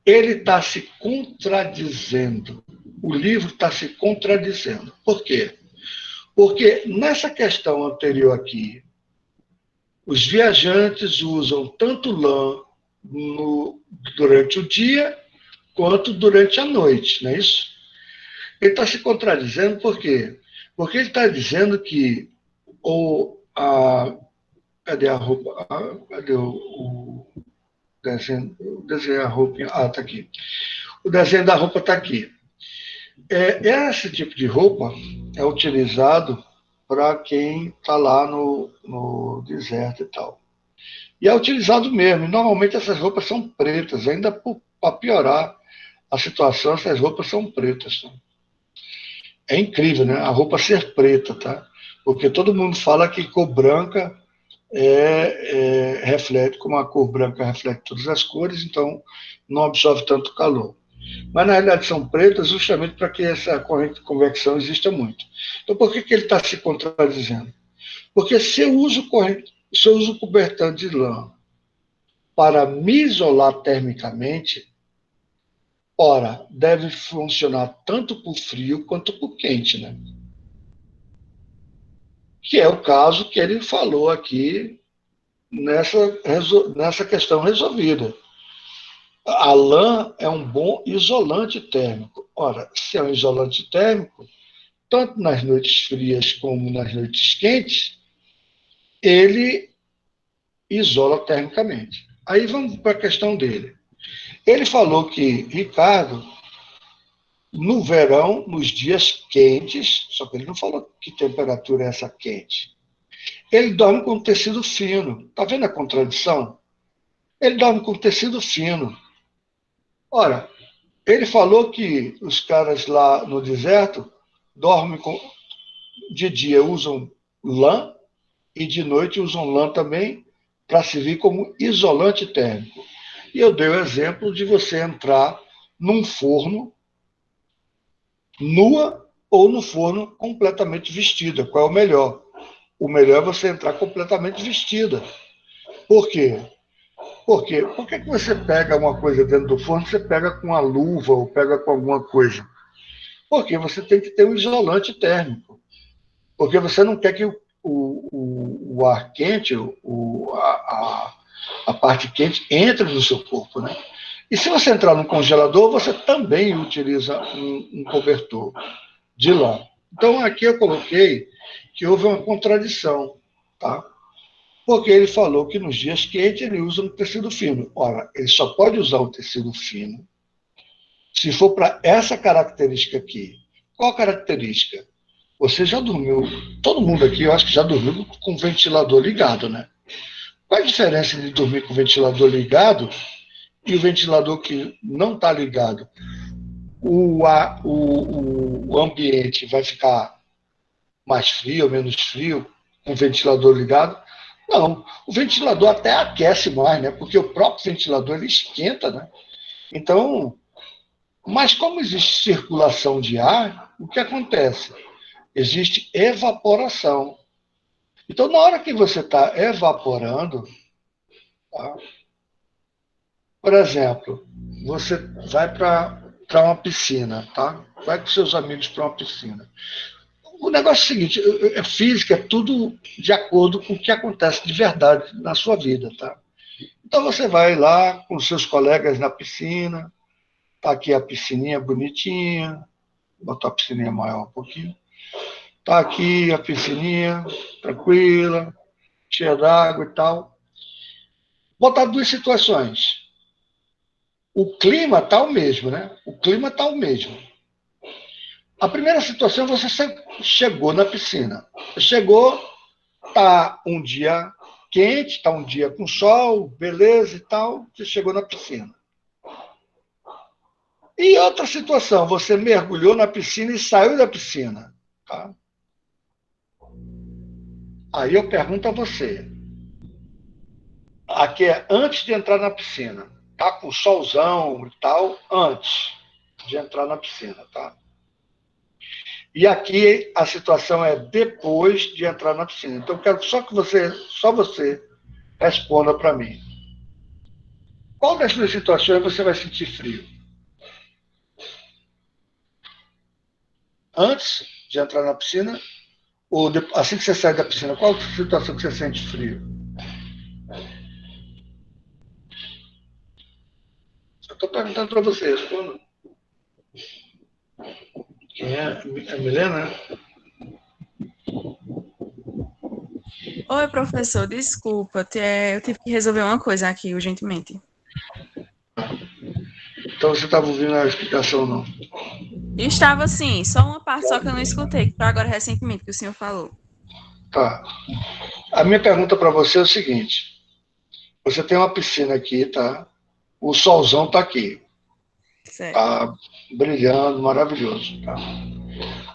ele está se contradizendo. O livro está se contradizendo. Por quê? Porque nessa questão anterior aqui, os viajantes usam tanto lã durante o dia quanto durante a noite, não é isso? Ele está se contradizendo por quê? Porque ele está dizendo que cadê a roupa? Cadê o desenho? O desenho da roupa. Está aqui. O desenho da roupa está aqui. Esse tipo de roupa é utilizado para quem está lá no deserto e tal. E é utilizado mesmo. E normalmente essas roupas são pretas, ainda para piorar a situação, essas roupas são pretas. Tá? É incrível, né? A roupa ser preta, tá? Porque todo mundo fala que cor branca reflete, como a cor branca reflete todas as cores, então não absorve tanto calor. Mas na realidade são pretas justamente para que essa corrente de convecção exista muito. Então por que ele está se contradizendo? Porque se eu uso cobertor de lã para me isolar termicamente, ora, deve funcionar tanto por frio quanto por quente, né? Que é o caso que ele falou aqui nessa questão resolvida. A lã é um bom isolante térmico. Ora, se é um isolante térmico, tanto nas noites frias como nas noites quentes, ele isola termicamente. Aí vamos para a questão dele. Ele falou que Ricardo no verão, nos dias quentes, só que ele não falou que temperatura é essa quente. Ele dorme com tecido fino. Está vendo a contradição? Ele dorme com tecido fino. Ora, ele falou que os caras lá no deserto dormem de dia usam lã e de noite usam lã também para servir como isolante térmico. E eu dei o exemplo de você entrar num forno nua ou no forno completamente vestida. Qual é o melhor? O melhor é você entrar completamente vestida. Por quê? Porque por que você pega uma coisa dentro do forno, você pega com a luva ou pega com alguma coisa? Porque você tem que ter um isolante térmico. Porque você não quer que o ar quente, a parte quente, entre no seu corpo, né? E se você entrar no congelador, você também utiliza um cobertor de lã. Então, aqui eu coloquei que houve uma contradição, tá? Porque ele falou que nos dias quentes ele usa um tecido fino. Ora, ele só pode usar o tecido fino se for para essa característica aqui. Qual característica? Você já dormiu, todo mundo aqui eu acho que já dormiu com o ventilador ligado, né? Qual a diferença de dormir com o ventilador ligado e o ventilador que não está ligado? O ambiente vai ficar mais frio ou menos frio com o ventilador ligado? Não, o ventilador até aquece mais, né? Porque o próprio ventilador ele esquenta, né? Então, mas como existe circulação de ar, o que acontece? Existe evaporação. Então, na hora que você está evaporando, tá? Por exemplo, você vai para uma piscina, tá? Vai com seus amigos para uma piscina. O negócio é o seguinte, física é tudo de acordo com o que acontece de verdade na sua vida, tá? Então você vai lá com seus colegas na piscina, tá aqui a piscininha bonitinha, vou botar a piscininha maior um pouquinho. Tá aqui a piscininha, tranquila, cheia d'água e tal. Botar duas situações. O clima tá o mesmo, né? O clima tá o mesmo. A primeira situação, você chegou na piscina. Chegou, tá um dia quente, tá um dia com sol, beleza e tal, você chegou na piscina. E outra situação, você mergulhou na piscina e saiu da piscina. Tá? Aí eu pergunto a você, aqui é antes de entrar na piscina, tá com solzão e tal, antes de entrar na piscina, tá? E aqui a situação é depois de entrar na piscina. Então eu quero só você responda para mim. Qual das duas situações você vai sentir frio? Antes de entrar na piscina ou assim que você sai da piscina? Qual a situação que você sente frio? Eu estou perguntando para você, responda. Quem é? A Milena? Oi, professor, desculpa, eu tive que resolver uma coisa aqui urgentemente. Então você estava ouvindo a explicação, não? Estava assim, só uma parte só que eu não escutei, que foi agora recentemente que o senhor falou. Tá. A minha pergunta para você é o seguinte: você tem uma piscina aqui, tá? O solzão está aqui, Certo. tá brilhando, maravilhoso, tá?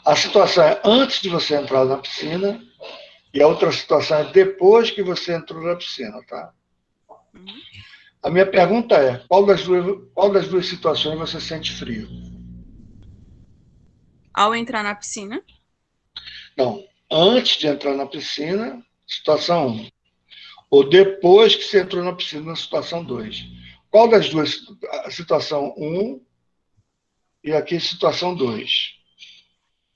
A situação é antes de você entrar na piscina e a outra situação é depois que você entrou na piscina, tá? Uhum. A minha pergunta é: qual das duas situações você sente frio? Ao entrar na piscina? Não, antes de entrar na piscina, situação 1. Ou depois que você entrou na piscina, na situação 2. Qual das duas? A situação 1 e aqui situação 2.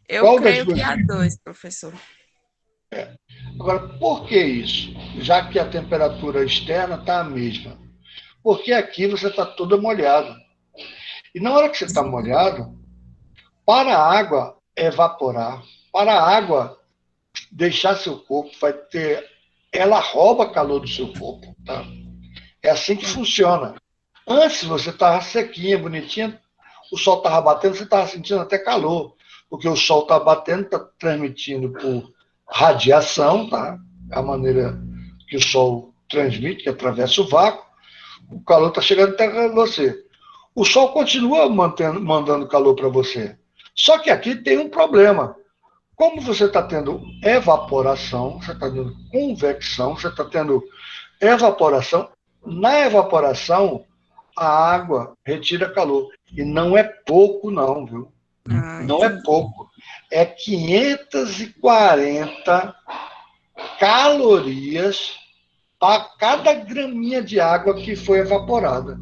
Eu Qual das creio duas? que há dois, professor. Agora, por que isso? Já que a temperatura externa está a mesma. Porque aqui você está toda molhada. E na hora que você está molhado, para a água evaporar, para a água deixar seu corpo, ela rouba calor do seu corpo. Tá? É assim que funciona. Antes você estava sequinha, bonitinha, o sol estava batendo, você estava sentindo até calor, porque o sol está batendo, está transmitindo por radiação, tá? A maneira que o sol transmite, que atravessa o vácuo, o calor está chegando até você. O sol continua mandando calor para você. Só que aqui tem um problema. Como você está tendo evaporação, você está tendo convecção, você está tendo evaporação, na evaporação, a água retira calor. E não é pouco, não, viu? Não é pouco. É 540 calorias para cada graminha de água que foi evaporada.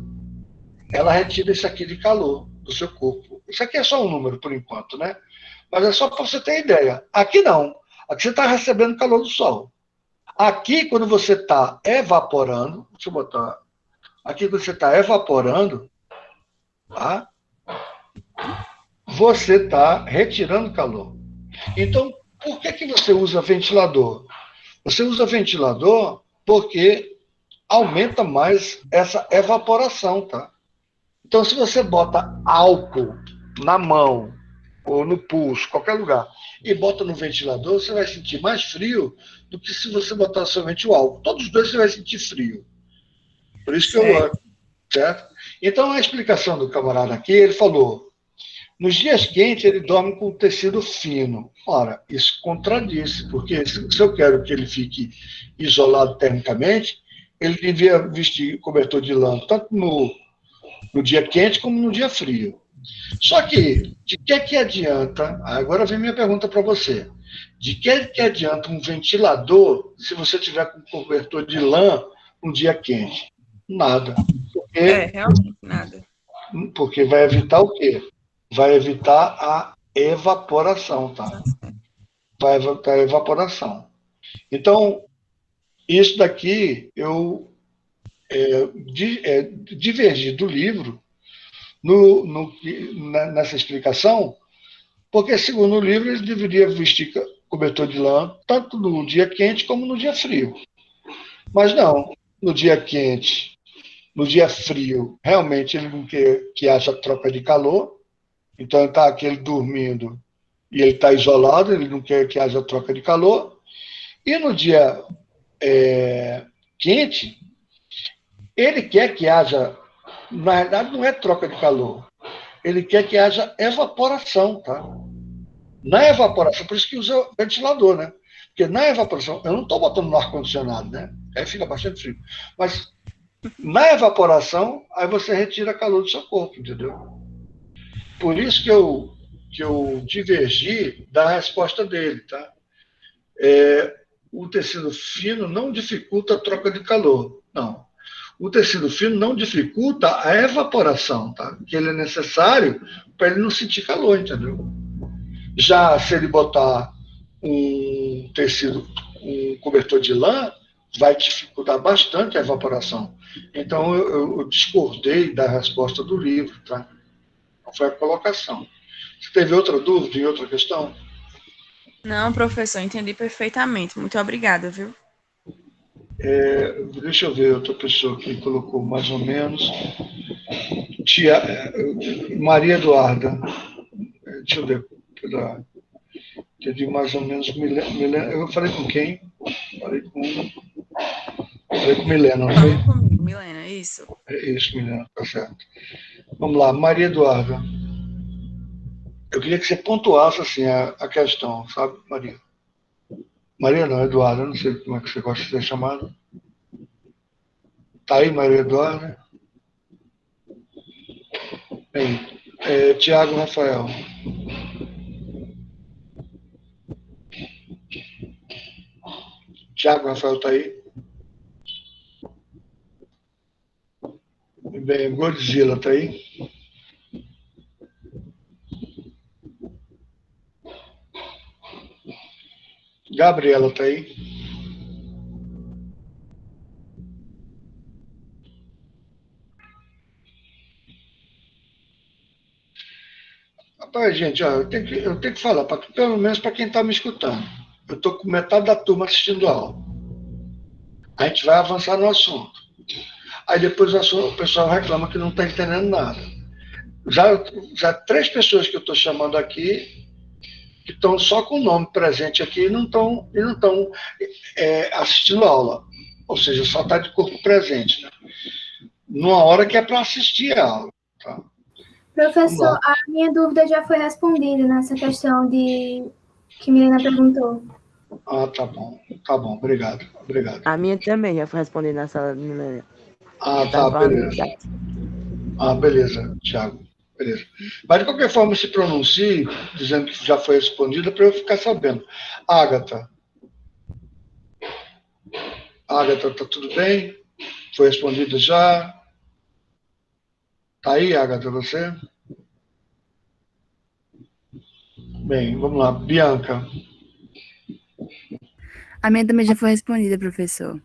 Ela retira isso aqui de calor do seu corpo. Isso aqui é só um número, por enquanto, né? Mas é só para você ter ideia. Aqui não. Aqui você está recebendo calor do sol. Aqui, quando você está evaporando, deixa eu botar. Aqui, quando você está evaporando, tá? Você está retirando calor. Então, por que você usa ventilador? Você usa ventilador porque aumenta mais essa evaporação, tá? Então, se você bota álcool na mão ou no pulso, qualquer lugar, e bota no ventilador, você vai sentir mais frio do que se você botar somente o álcool. Todos os dois você vai sentir frio. Por isso que eu... Certo? Então, a explicação do camarada aqui, ele falou, nos dias quentes ele dorme com tecido fino. Ora, isso contradiz, porque se eu quero que ele fique isolado termicamente, ele devia vestir cobertor de lã, tanto no dia quente como no dia frio. Só que, de que adianta, agora vem minha pergunta para você, de que adianta um ventilador se você tiver com cobertor de lã no dia quente? Nada. Realmente nada. Porque vai evitar o quê? Vai evitar a evaporação, tá? Vai evitar a evaporação. Então, isso daqui eu divergi do livro nessa explicação, porque, segundo o livro, ele deveria vestir cobertor de lã tanto no dia quente como no dia frio. Mas não, no dia quente, no dia frio, realmente ele não quer que haja troca de calor, então está aquele dormindo e ele está isolado, ele não quer que haja troca de calor. E no dia quente, ele quer que haja, na verdade não é troca de calor, ele quer que haja evaporação, tá? Na evaporação, por isso que usa ventilador, né? Porque na evaporação, eu não estou botando no ar-condicionado, né? Aí fica bastante frio. Mas na evaporação, aí você retira calor do seu corpo, entendeu? Por isso que eu divergi da resposta dele, tá? O tecido fino não dificulta a troca de calor, não. O tecido fino não dificulta a evaporação, tá? Que ele é necessário para ele não sentir calor, entendeu? Já se ele botar um tecido, um cobertor de lã, vai dificultar bastante a evaporação. Então, eu discordei da resposta do livro, tá? Foi a colocação. Você teve outra dúvida em outra questão? Não, professor, entendi perfeitamente. Muito obrigada, viu? Deixa eu ver outra pessoa que colocou mais ou menos. Maria Eduarda. Deixa eu ver. Entendi mais ou menos. Eu falei com quem? Falei com Milena, não foi? Falou comigo, Milena, isso. Isso, Milena, tá certo. Vamos lá, Maria Eduarda. Eu queria que você pontuasse assim, a questão, sabe, Maria? Maria não, Eduarda, eu não sei como é que você gosta de ser chamada. Tá aí, Maria Eduarda? Bem, Tiago Rafael. Tiago Rafael tá aí? Bem, Godzilla tá aí? Gabriela tá aí? Rapaz, gente, ó, eu tenho que falar, pelo menos para quem está me escutando. Eu estou com metade da turma assistindo a aula. A gente vai avançar no assunto. Aí depois o pessoal reclama que não está entendendo nada. já 3 pessoas que eu estou chamando aqui que estão só com o nome presente aqui e não estão assistindo a aula. Ou seja, só está de corpo presente, né? Numa hora que é para assistir a aula. Tá? Professor, a minha dúvida já foi respondida nessa questão que Milena perguntou. Ah, tá bom, obrigado. A minha também já foi respondida nessa, Milena. Ah, tá, beleza. Beleza, Thiago. Beleza. Mas, de qualquer forma, se pronuncie, dizendo que já foi respondida, para eu ficar sabendo. Ágata, tá tudo bem? Foi respondida já? Tá aí, Ágata, você? Bem, vamos lá. Bianca. A minha também já foi respondida, professor.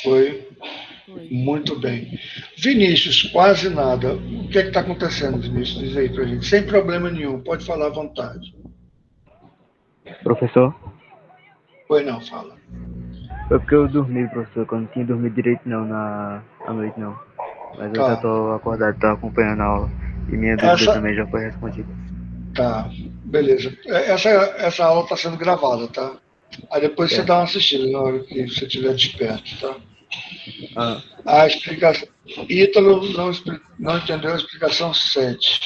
Foi. Muito bem. Vinícius, quase nada. O que é que está acontecendo, Vinícius? Diz aí para a gente. Sem problema nenhum. Pode falar à vontade. Professor? Foi não, fala. Foi porque eu dormi, professor. Quando não tinha dormido direito não à noite, não. Mas eu já estou acordado, estou acompanhando a aula. E minha dúvida também já foi respondida. Tá, beleza. Essa aula está sendo gravada, tá? Aí depois você dá uma assistida na hora que você estiver desperto, tá? A explicação. Ítalo não entendeu a explicação 7.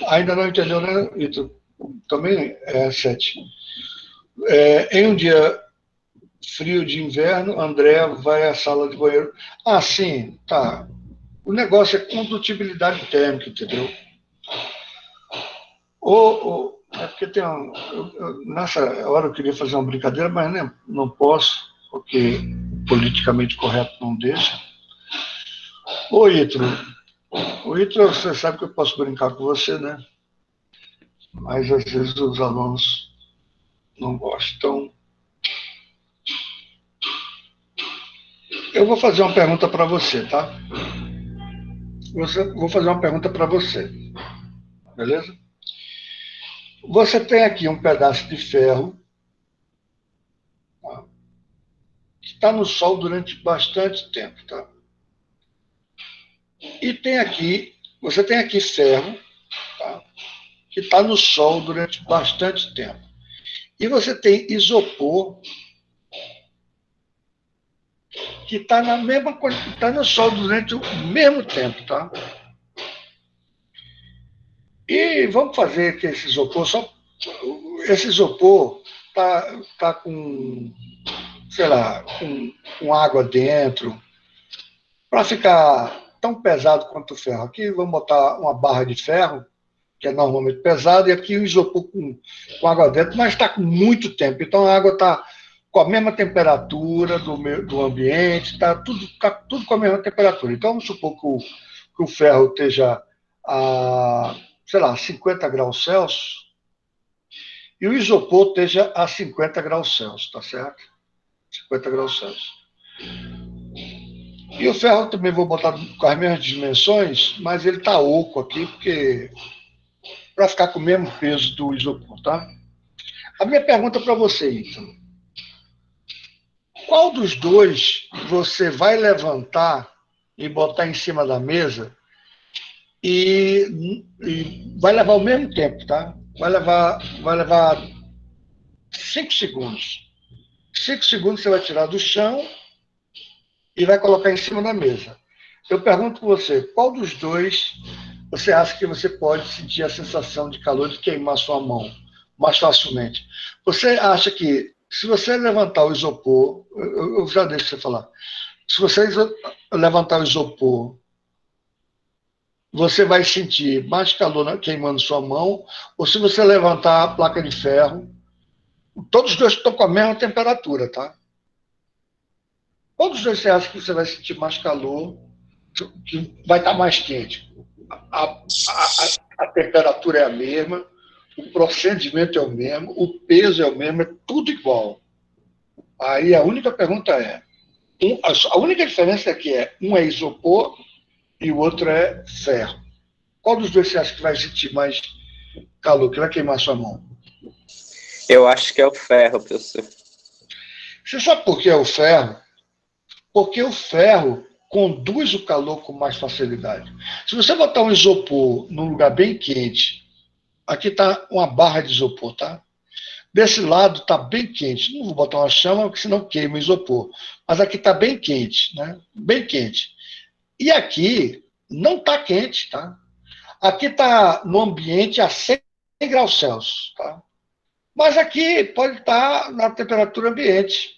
Ainda não entendeu, né, Ítalo? Também é 7. Em um dia frio de inverno, André vai à sala de banheiro. Ah, sim, tá. O negócio é condutibilidade térmica, entendeu? É porque tem nessa hora eu queria fazer uma brincadeira, mas não posso, porque politicamente correto não deixa. Ô, Ítalo, você sabe que eu posso brincar com você, né? Mas às vezes os alunos não gostam. Então, eu vou fazer uma pergunta para você, tá? Vou fazer uma pergunta para você, beleza? Você tem aqui um pedaço de ferro, tá? Que está no sol durante bastante tempo, tá? E você tem aqui ferro, tá? Que está no sol durante bastante tempo. E você tem isopor que está no sol durante o mesmo tempo, tá? E vamos fazer que esse isopor tá com, sei lá, com água dentro, para ficar tão pesado quanto o ferro. Aqui vamos botar uma barra de ferro, que é normalmente pesado, e aqui o isopor com água dentro, mas está com muito tempo. Então a água está com a mesma temperatura do ambiente, tá tudo com a mesma temperatura. Então vamos supor que o ferro esteja a, sei lá, 50 graus Celsius, e o isopor esteja a 50 graus Celsius, tá certo? 50 graus Celsius. E o ferro também vou botar com as mesmas dimensões, mas ele está oco aqui, porque para ficar com o mesmo peso do isopor, tá? A minha pergunta para você, então. Qual dos dois você vai levantar e botar em cima da mesa e vai levar o mesmo tempo, tá? Vai levar 5 segundos. 5 segundos você vai tirar do chão e vai colocar em cima da mesa. Eu pergunto para você, qual dos dois você acha que você pode sentir a sensação de calor de queimar sua mão mais facilmente? Você acha que, se você levantar o isopor, eu já deixo você falar, se você levantar o isopor, você vai sentir mais calor queimando sua mão, ou se você levantar a placa de ferro, todos os dois estão com a mesma temperatura, tá? Qual dos dois você acha que você vai sentir mais calor, que vai estar mais quente? A temperatura é a mesma, o procedimento é o mesmo, o peso é o mesmo, é tudo igual. Aí a única pergunta é, a única diferença é que um é isopor e o outro é ferro. Qual dos dois você acha que vai sentir mais calor, que vai queimar sua mão? Eu acho que é o ferro, professor. Você sabe por que é o ferro? Porque o ferro, conduz o calor com mais facilidade. Se você botar um isopor num lugar bem quente, aqui está uma barra de isopor, tá? Desse lado está bem quente. Não vou botar uma chama, porque senão queima o isopor. Mas aqui está bem quente, né? Bem quente. E aqui não está quente, tá? Aqui está no ambiente a 100 graus Celsius, tá? Mas aqui pode estar na temperatura ambiente.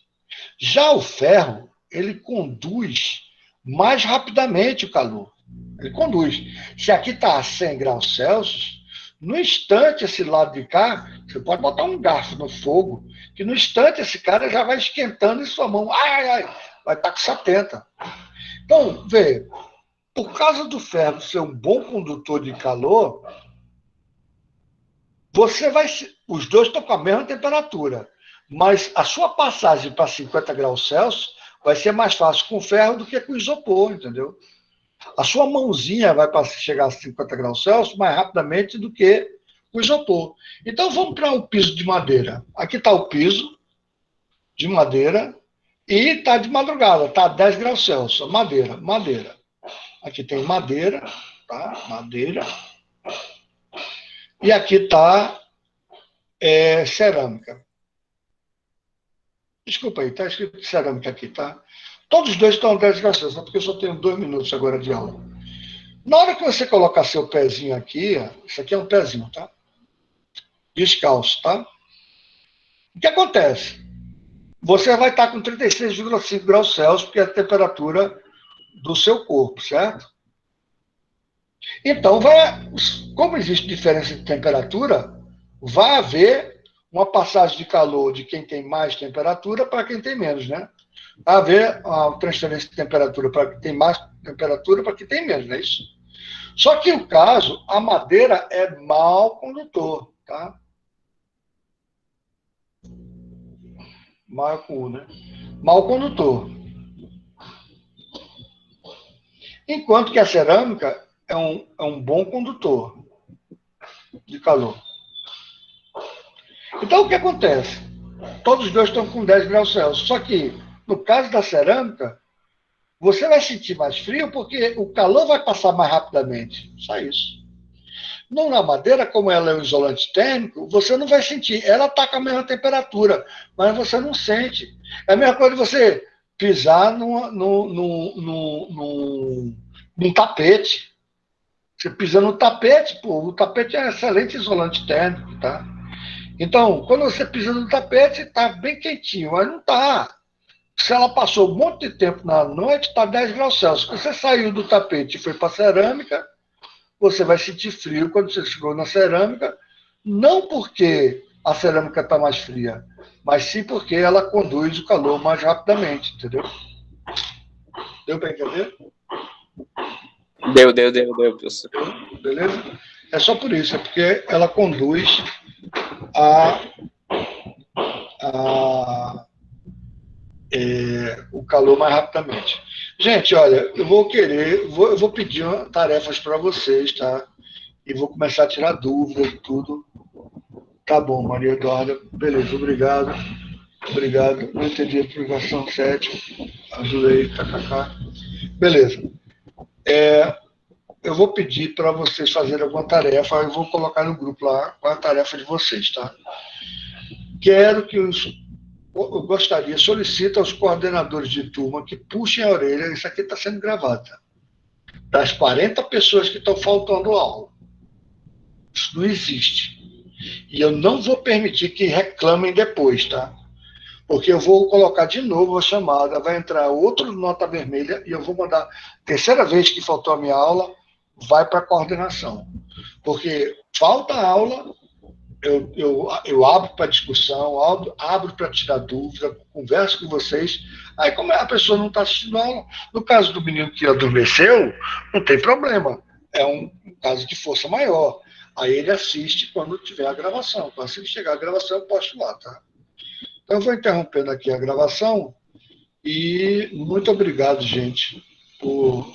Já o ferro, ele conduz mais rapidamente o calor. Ele conduz. Se aqui está a 100 graus Celsius, no instante, esse lado de cá, você pode botar um garfo no fogo, que no instante esse cara já vai esquentando em sua mão. Vai estar com 70. Então, vê, por causa do ferro ser um bom condutor de calor, os dois estão com a mesma temperatura, mas a sua passagem para 50 graus Celsius vai ser mais fácil com o ferro do que com o isopor, entendeu? A sua mãozinha vai chegar a 50 graus Celsius mais rapidamente do que o isopor. Então vamos para o piso de madeira. Aqui está o piso de madeira e está de madrugada, está a 10 graus Celsius. Madeira. Aqui tem madeira, tá? Madeira. E aqui está cerâmica. Desculpa aí, está escrito cerâmica aqui, tá? Todos os dois estão a 10 graus Celsius, porque eu só tenho 2 minutos agora de aula. Na hora que você colocar seu pezinho aqui, isso aqui é um pezinho, tá? Descalço, tá? O que acontece? Você vai estar com 36,5 graus Celsius, porque é a temperatura do seu corpo, certo? Então, como existe diferença de temperatura, vai haver uma passagem de calor de quem tem mais temperatura para quem tem menos, né? Vai haver uma transferência de temperatura para quem tem mais temperatura para quem tem menos, não é isso? Só que no caso, a madeira é mau condutor, tá? Mau com U, né? Mau condutor. Enquanto que a cerâmica é um bom condutor de calor. Então, o que acontece? Todos os dois estão com 10 graus Celsius. Só que, no caso da cerâmica, você vai sentir mais frio porque o calor vai passar mais rapidamente. Só isso. Não, na madeira, como ela é um isolante térmico, você não vai sentir. Ela está com a mesma temperatura, mas você não sente. É a mesma coisa de você pisar num tapete. Você pisa no tapete, o tapete é um excelente isolante térmico, tá? Então, quando você pisa no tapete, está bem quentinho, mas não está. Se ela passou um monte de tempo na noite, está 10 graus Celsius. Se você saiu do tapete e foi para a cerâmica, você vai sentir frio quando você chegou na cerâmica, não porque a cerâmica está mais fria, mas sim porque ela conduz o calor mais rapidamente, entendeu? Deu para entender? Deu, professor. Beleza? É só por isso, é porque ela conduz o calor mais rapidamente. Gente, olha, eu vou pedir tarefas para vocês, tá? E vou começar a tirar dúvidas e tudo. Tá bom, Maria Eduarda. Beleza, obrigado. Obrigado. Não entendi a privação 7. Ajudei, kkk. Beleza. Eu vou pedir para vocês fazerem alguma tarefa, eu vou colocar no grupo lá qual é a tarefa de vocês, tá? Quero que eu gostaria, solicito aos coordenadores de turma que puxem a orelha, isso aqui está sendo gravado, tá? Das 40 pessoas que estão faltando aula. Isso não existe. E eu não vou permitir que reclamem depois, tá? Porque eu vou colocar de novo a chamada, vai entrar outro nota vermelha e eu vou mandar, terceira vez que faltou a minha aula, vai para a coordenação. Porque falta aula, eu abro para discussão, abro para tirar dúvida, converso com vocês. Aí, como a pessoa não está assistindo a aula, no caso do menino que adormeceu, não tem problema. É um caso de força maior. Aí ele assiste quando tiver a gravação. Então, assim que chegar a gravação, eu posto lá, tá? Então, eu vou interrompendo aqui a gravação e muito obrigado, gente, por